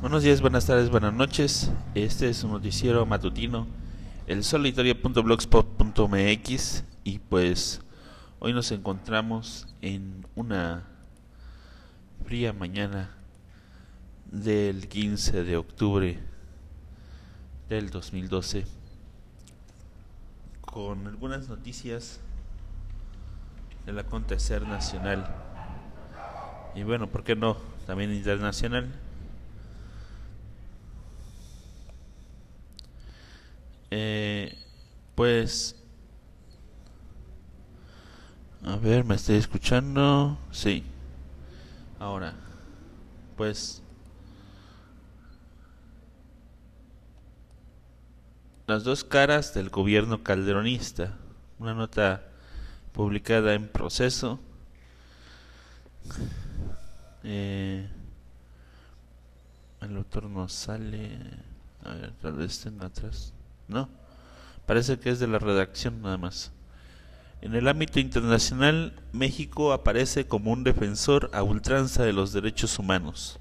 Buenos días, buenas tardes, buenas noches. Este es un noticiero matutino, el solitaria.blogspot.mx, y pues hoy nos encontramos en una fría mañana del 15 de octubre del 2012 con algunas noticias del acontecer nacional y bueno, ¿por qué no? También internacional. Pues, a ver, ¿me estoy escuchando? Sí. Ahora, pues, las dos caras del gobierno calderonista. Una nota publicada en Proceso. El autor no sale. A ver, tal vez estén atrás. No, parece que es de la redacción nada más. En el ámbito internacional, México aparece como un defensor a ultranza de los derechos humanos.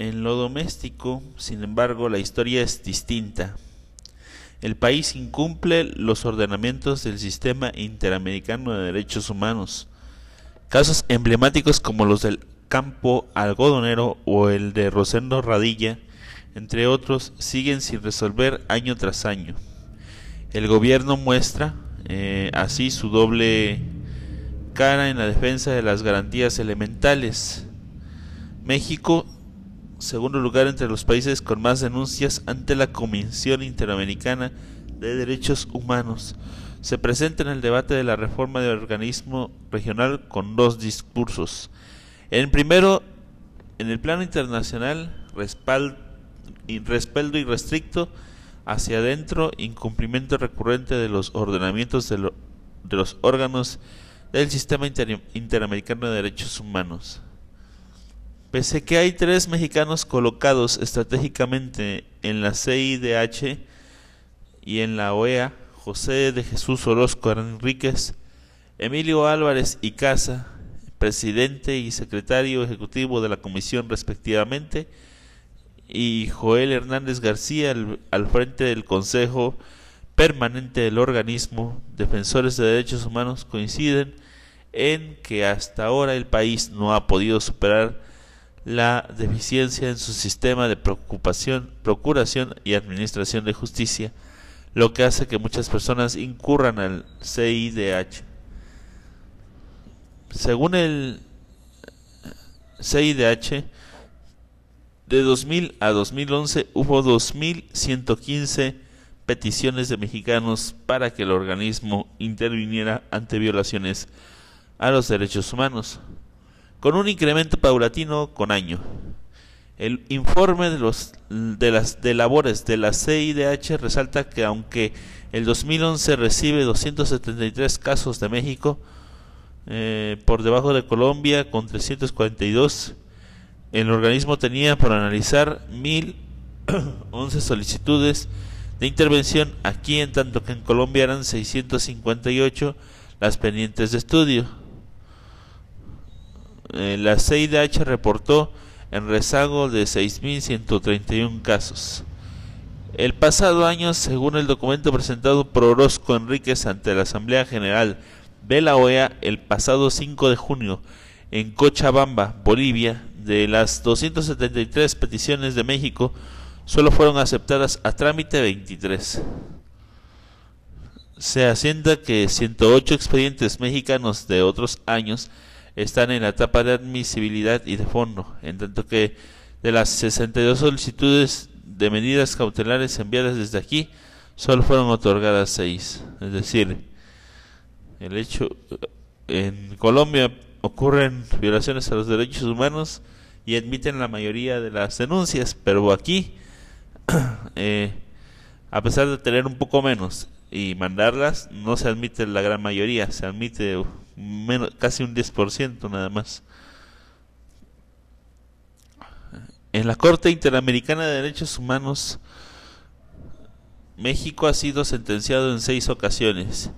En lo doméstico, sin embargo, la historia es distinta. El país incumple los ordenamientos del Sistema Interamericano de Derechos Humanos. Casos emblemáticos como los del campo algodonero o el de Rosendo Radilla, entre otros, siguen sin resolver año tras año. El gobierno muestra así su doble cara en la defensa de las garantías elementales. México, segundo lugar entre los países con más denuncias ante la Comisión Interamericana de Derechos Humanos, se presenta en el debate de la reforma del organismo regional con dos discursos. En primero, en el plano internacional, respaldo irrestricto hacia adentro, incumplimiento recurrente de los ordenamientos de los órganos del Sistema Interamericano de Derechos Humanos. Pese que hay 3 mexicanos colocados estratégicamente en la CIDH y en la OEA, José de Jesús Orozco Enríquez, Emilio Álvarez y Casa, presidente y secretario ejecutivo de la comisión respectivamente, y Joel Hernández García al frente del Consejo Permanente del organismo, defensores de derechos humanos coinciden en que hasta ahora el país no ha podido superar la deficiencia en su sistema de procuración y administración de justicia, lo que hace que muchas personas incurran al CIDH. Según el CIDH, de 2000 a 2011 hubo 2.115 peticiones de mexicanos para que el organismo interviniera ante violaciones a los derechos humanos, con un incremento paulatino con año. El informe de labores de la CIDH resalta que aunque el 2011 recibe 273 casos de México, por debajo de Colombia con 342, el organismo tenía por analizar 1.011 solicitudes de intervención aquí, en tanto que en Colombia eran 658 las pendientes de estudio. La CIDH reportó en rezago de 6.131 casos. El pasado año, según el documento presentado por Orozco Enríquez ante la Asamblea General de la OEA el pasado 5 de junio en Cochabamba, Bolivia, de las 273 peticiones de México, solo fueron aceptadas a trámite 23. Se asienta que 108 expedientes mexicanos de otros años están en la etapa de admisibilidad y de fondo, en tanto que de las 62 solicitudes de medidas cautelares enviadas desde aquí, solo fueron otorgadas 6. Es decir, el hecho en Colombia ocurren violaciones a los derechos humanos y admiten la mayoría de las denuncias, pero aquí, a pesar de tener un poco menos y mandarlas, no se admite la gran mayoría, se admite casi un 10% nada más. En la Corte Interamericana de Derechos Humanos, México ha sido sentenciado en 6 ocasiones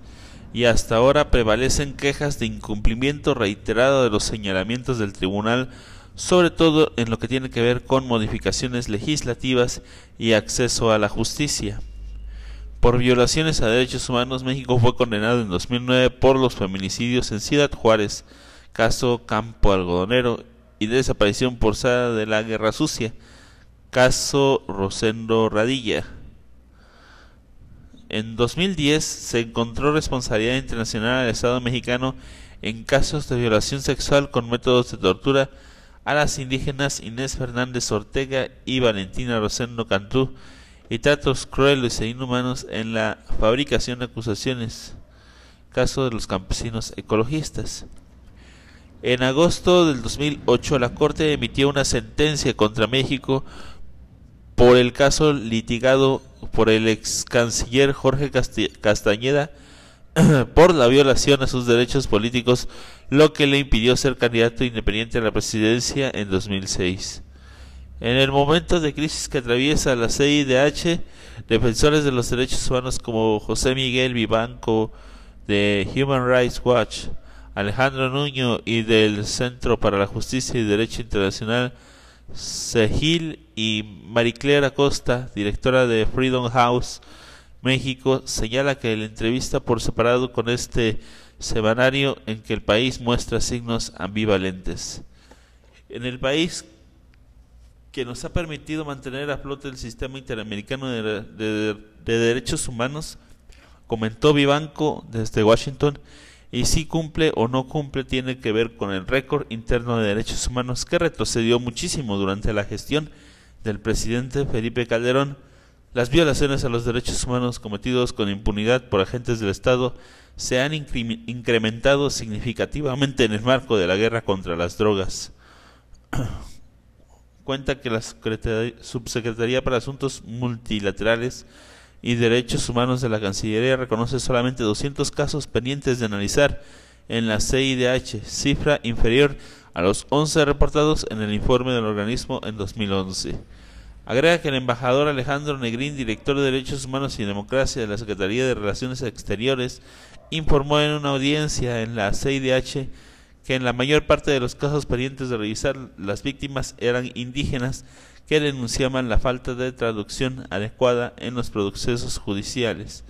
y hasta ahora prevalecen quejas de incumplimiento reiterado de los señalamientos del tribunal sobre todo en lo que tiene que ver con modificaciones legislativas y acceso a la justicia. Por violaciones a derechos humanos, México fue condenado en 2009 por los feminicidios en Ciudad Juárez, caso Campo Algodonero, y desaparición forzada de la Guerra Sucia, caso Rosendo Radilla. En 2010 se encontró responsabilidad internacional al Estado mexicano en casos de violación sexual con métodos de tortura a las indígenas Inés Fernández Ortega y Valentina Rosendo Cantú, y tratos crueles e inhumanos en la fabricación de acusaciones, caso de los campesinos ecologistas. En agosto del 2008 la Corte emitió una sentencia contra México por el caso litigado por el ex canciller Jorge Castañeda por la violación a sus derechos políticos, lo que le impidió ser candidato independiente a la presidencia en 2006. En el momento de crisis que atraviesa la CIDH, defensores de los derechos humanos como José Miguel Vivanco de Human Rights Watch, Alejandro Nuño y del Centro para la Justicia y Derecho Internacional, Segil, y Maricler Acosta, directora de Freedom House México, señala que la entrevista por separado con este semanario en que el país muestra signos ambivalentes. En el país que nos ha permitido mantener a flote el sistema interamericano de derechos humanos, comentó Vivanco desde Washington, y si cumple o no cumple tiene que ver con el récord interno de derechos humanos que retrocedió muchísimo durante la gestión del presidente Felipe Calderón. Las violaciones a los derechos humanos cometidos con impunidad por agentes del Estado se han incrementado significativamente en el marco de la guerra contra las drogas. Cuenta que la Subsecretaría para Asuntos Multilaterales y Derechos Humanos de la Cancillería reconoce solamente 200 casos pendientes de analizar en la CIDH, cifra inferior a los 11 reportados en el informe del organismo en 2011. Agrega que el embajador Alejandro Negrín, director de Derechos Humanos y Democracia de la Secretaría de Relaciones Exteriores, informó en una audiencia en la CIDH que en la mayor parte de los casos pendientes de revisar, las víctimas eran indígenas que denunciaban la falta de traducción adecuada en los procesos judiciales.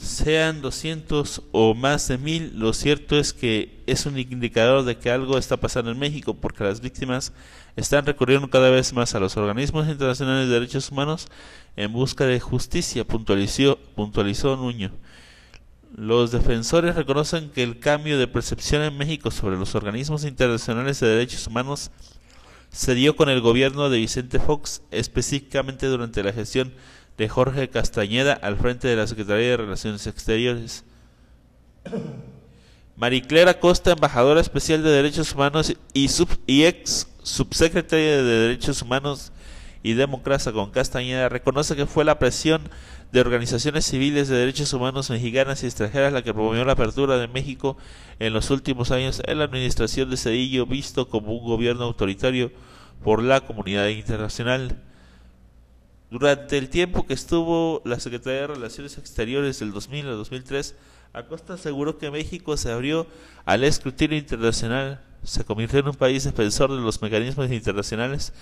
Sean 200 o más de 1000, lo cierto es que es un indicador de que algo está pasando en México, porque las víctimas están recurriendo cada vez más a los organismos internacionales de derechos humanos en busca de justicia, puntualizó Nuño. Los defensores reconocen que el cambio de percepción en México sobre los organismos internacionales de derechos humanos se dio con el gobierno de Vicente Fox, específicamente durante la gestión de Jorge Castañeda al frente de la Secretaría de Relaciones Exteriores. Maricler Acosta, embajadora especial de Derechos Humanos y ex subsecretaria de Derechos Humanos y Democracia con Castañeda, reconoce que fue la presión de organizaciones civiles de derechos humanos mexicanas y extranjeras la que promovió la apertura de México en los últimos años en la administración de Zedillo, visto como un gobierno autoritario por la comunidad internacional. Durante el tiempo que estuvo la Secretaría de Relaciones Exteriores del 2000 al 2003, Acosta aseguró que México se abrió al escrutinio internacional, se convirtió en un país defensor de los mecanismos internacionales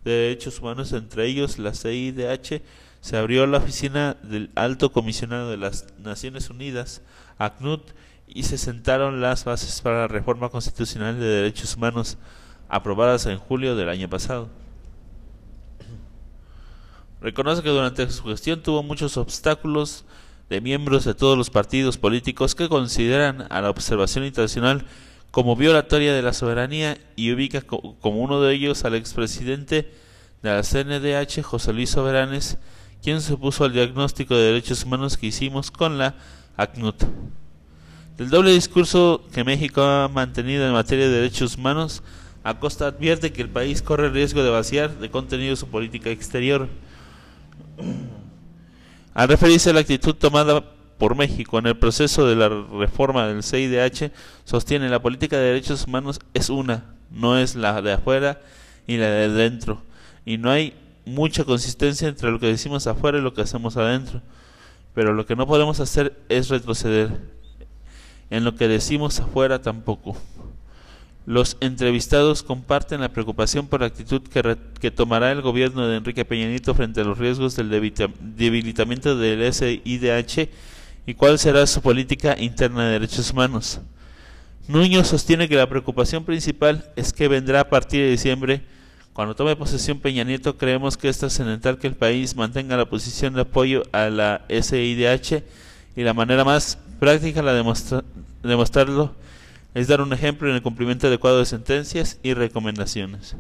de derechos humanos, entre ellos la CIDH, se abrió la oficina del Alto Comisionado de las Naciones Unidas, ACNUD, y se sentaron las bases para la reforma constitucional de derechos humanos aprobadas en julio del año pasado. Reconoce que durante su gestión tuvo muchos obstáculos de miembros de todos los partidos políticos que consideran a la observación internacional como violatoria de la soberanía, y ubica como uno de ellos al expresidente de la CNDH, José Luis Soberanes, quien se opuso al diagnóstico de derechos humanos que hicimos con la ACNUD. Del doble discurso que México ha mantenido en materia de derechos humanos, Acosta advierte que el país corre el riesgo de vaciar de contenido su política exterior. Al referirse a la actitud tomada por México en el proceso de la reforma del CIDH, sostiene la política de derechos humanos es una, no es la de afuera y la de dentro, y no hay mucha consistencia entre lo que decimos afuera y lo que hacemos adentro, pero lo que no podemos hacer es retroceder. En lo que decimos afuera tampoco. Los entrevistados comparten la preocupación por la actitud que tomará el gobierno de Enrique Peña Nieto frente a los riesgos del debilitamiento del SIDH y cuál será su política interna de derechos humanos. Nuño sostiene que la preocupación principal es que vendrá a partir de diciembre. Cuando tome posesión Peña Nieto, creemos que es trascendental que el país mantenga la posición de apoyo a la SIDH y la manera más práctica de demostrarlo es dar un ejemplo en el cumplimiento adecuado de sentencias y recomendaciones.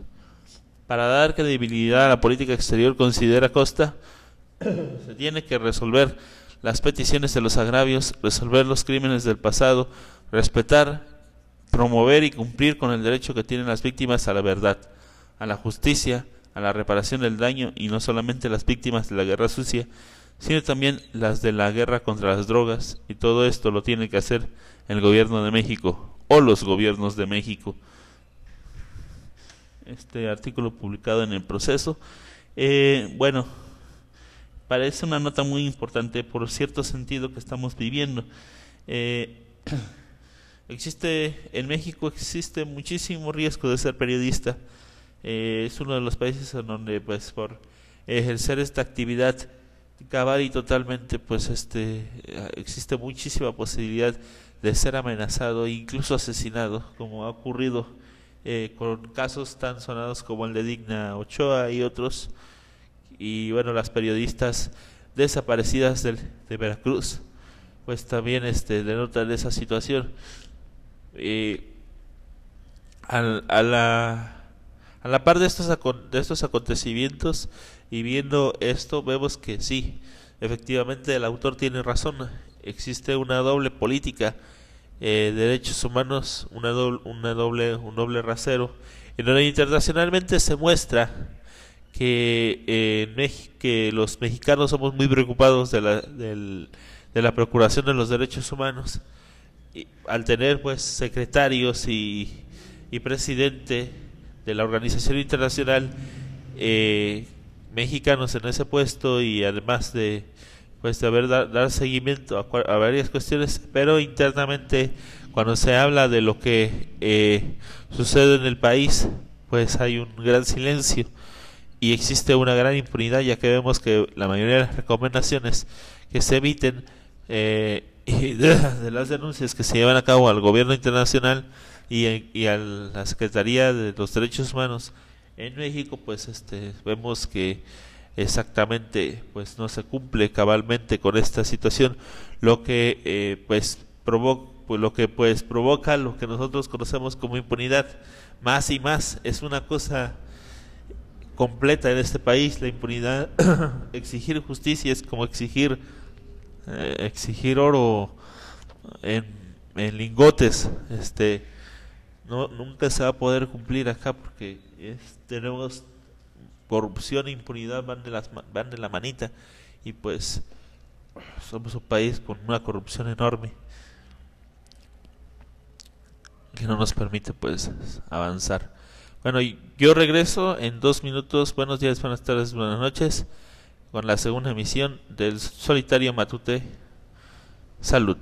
Para dar credibilidad a la política exterior, considera Costa, se tiene que resolver las peticiones de los agravios, resolver los crímenes del pasado, respetar, promover y cumplir con el derecho que tienen las víctimas a la verdad, a la justicia, a la reparación del daño, y no solamente las víctimas de la guerra sucia, sino también las de la guerra contra las drogas, y todo esto lo tiene que hacer el gobierno de México o los gobiernos de México. Este artículo publicado en El Proceso, bueno, parece una nota muy importante por cierto sentido que estamos viviendo. En México existe muchísimo riesgo de ser periodista. Es uno de los países en donde, pues, por ejercer esta actividad cabal y totalmente, pues, existe muchísima posibilidad de ser amenazado e incluso asesinado, como ha ocurrido con casos tan sonados como el de Digna Ochoa y otros. Y bueno, las periodistas desaparecidas de Veracruz, pues también denotan esa situación. A la par de estos acontecimientos y viendo esto, vemos que sí, efectivamente el autor tiene razón. Existe una doble política de derechos humanos, un doble rasero, en donde internacionalmente se muestra que los mexicanos somos muy preocupados de la procuración de los derechos humanos, y al tener, pues, secretarios y presidente de la organización internacional mexicanos en ese puesto, y además de, pues, de dar seguimiento a varias cuestiones, pero internamente cuando se habla de lo que sucede en el país, pues hay un gran silencio y existe una gran impunidad, ya que vemos que la mayoría de las recomendaciones que se emiten y de las denuncias que se llevan a cabo al gobierno internacional y a la Secretaría de los Derechos Humanos en México, pues vemos que exactamente, pues, no se cumple cabalmente con esta situación, lo que provoca lo que nosotros conocemos como impunidad. Más y más es una cosa completa en este país la impunidad. Exigir justicia es como exigir oro en lingotes. Nunca se va a poder cumplir acá porque tenemos corrupción e impunidad, van de la manita, y pues somos un país con una corrupción enorme que no nos permite, pues, avanzar. Bueno, yo regreso en 2 minutos. Buenos días, buenas tardes, buenas noches, con la segunda emisión del Solitario Matute. Salud.